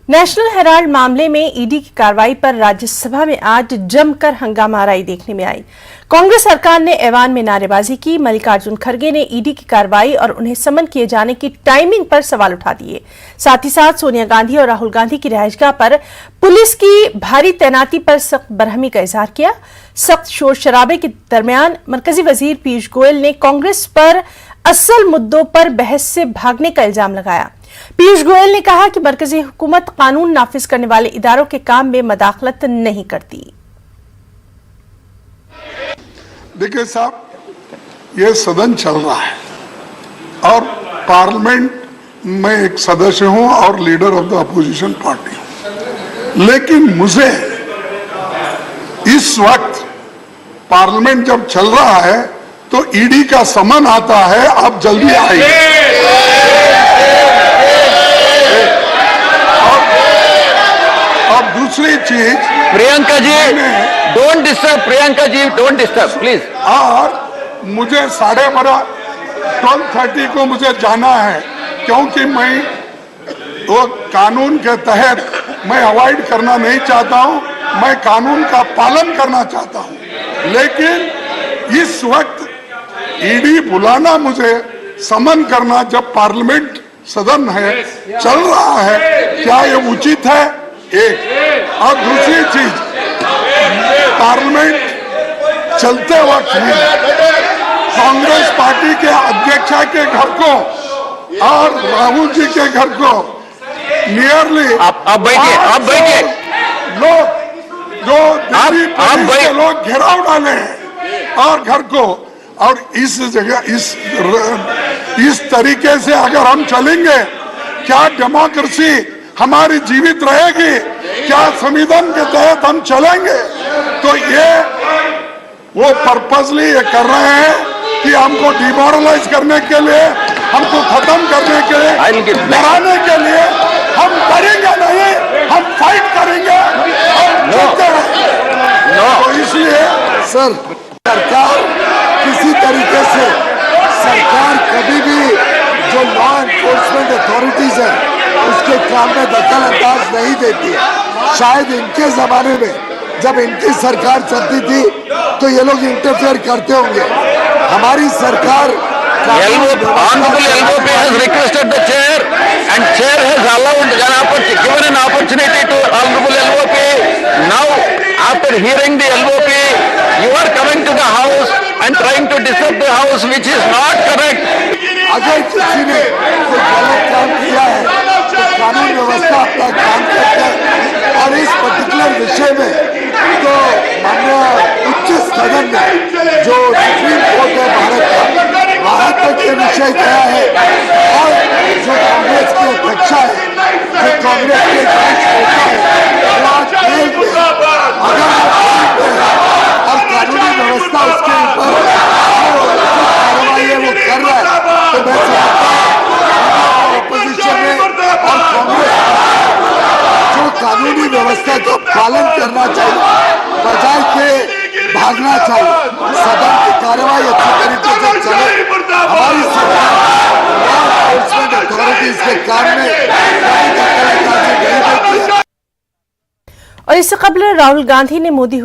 National Herald मामले में ED की कार्रवाई पर राज्यसभा में आज जमकर हंगामाराई देखने में आई। कांग्रेस सरकार ने ऐवान में नारेबाजी की। मल्लिकार्जुन खड़गे ने ईडी की कार्रवाई और उन्हें समन किए जाने की टाइमिंग पर सवाल उठा दिए। साथ ही साथ सोनिया गांधी और राहुल गांधी की रिहाइशगाह पर पुलिस की भारी तैनाती पर सख्त बरहमी का इजहार किया। सख्त शोर शराबे के दरमियान मरकजी वजीर पीयूष गोयल ने कांग्रेस पर असल मुद्दों पर बहस से भागने का इल्जाम लगाया। पीयूष गोयल ने कहा कि मरकजी हुकूमत कानून नाफिज करने वाले इदारों के काम में मदाखलत नहीं करती। देखिए साहब, ये सदन चल रहा है और पार्लियामेंट में एक सदस्य हूं और leader of the opposition party हूं, लेकिन मुझे इस वक्त पार्लियामेंट जब चल रहा है तो ईडी का समन आता है, आप जल्दी आइए। और दूसरी चीज, Priyanka ji don't disturb, Priyanka ji don't disturb please. और मुझे 12:30 को मुझे जाना है, क्योंकि मैं वो कानून के तहत मैं अवॉइड करना नहीं चाहता हूं, मैं कानून का पालन करना चाहता हूं। लेकिन इस वक्त ईडी बुलाना, मुझे समन करना जब पार्लियामेंट सदन है, चल रहा है, क्या ये उचित है? एक और दूसरी चीज, पार्लियामेंट चलते वक्त ही कांग्रेस पार्टी के अध्यक्ष के घर को और राहुल जी के घर को नियरली आप बैठिए लोग जो दिल्ली पुलिस के लोग घेराव डाले हैं और घर को, और इस जगह इस तरीके से अगर हम चलेंगे, क्या डेमोक्रेसी हमारी जीवित रहेगी? क्या संविधान के तहत हम चलेंगे? तो ये वो पर्पसली ये कर रहे हैं कि हमको डिमोरलाइज करने के लिए, हमको खत्म करने के लिए, डराने के लिए। हम डरेंगे नहीं, हम फाइट करेंगे और जीतते रहेंगे। तो इसलिए सर, सरकार किसी तरीके से, सरकार कभी भी जो लॉ एनफोर्समेंट अथॉरिटीज है उसके काम में दखल अंदाज नहीं देती है। शायद इनके जमाने में जब इनकी सरकार चलती थी तो ये लोग इंटरफेयर करते होंगे। हमारी सरकार requested the chair and chair has allowed given an opportunity to Honorable LOP. Now after hearing the LOP, you are coming to the house and trying to disturb the house, which is not correct. अगर किसी ने कोई गलत काम किया है तो कानून व्यवस्था अपना काम करता है, और इस पर्टिकुलर विषय में तो माननीय उच्च सदन में जो सुप्रीम कोर्ट है भारत का, वहां तक ये विषय गया है। और जो कांग्रेस की अध्यक्षा है, जो कांग्रेस के जांच होता है, वो आज जेल में, अगर और कानूनी व्यवस्था उसके ऊपर कार्रवाई है वो कर रहा है, तो मैं समझता हूं अपोजिशन में और कांग्रेस जो कानूनी व्यवस्था का पालन करना चाहिए, बजाय के भागना चाहिए। सदन की कार्रवाई अच्छी तरीके से चले। हमारी सरकार लॉ एनफोर्समेंट अथॉरिटीज के काम में नहीं देती है। और इससे कबल राहुल गांधी ने मोदी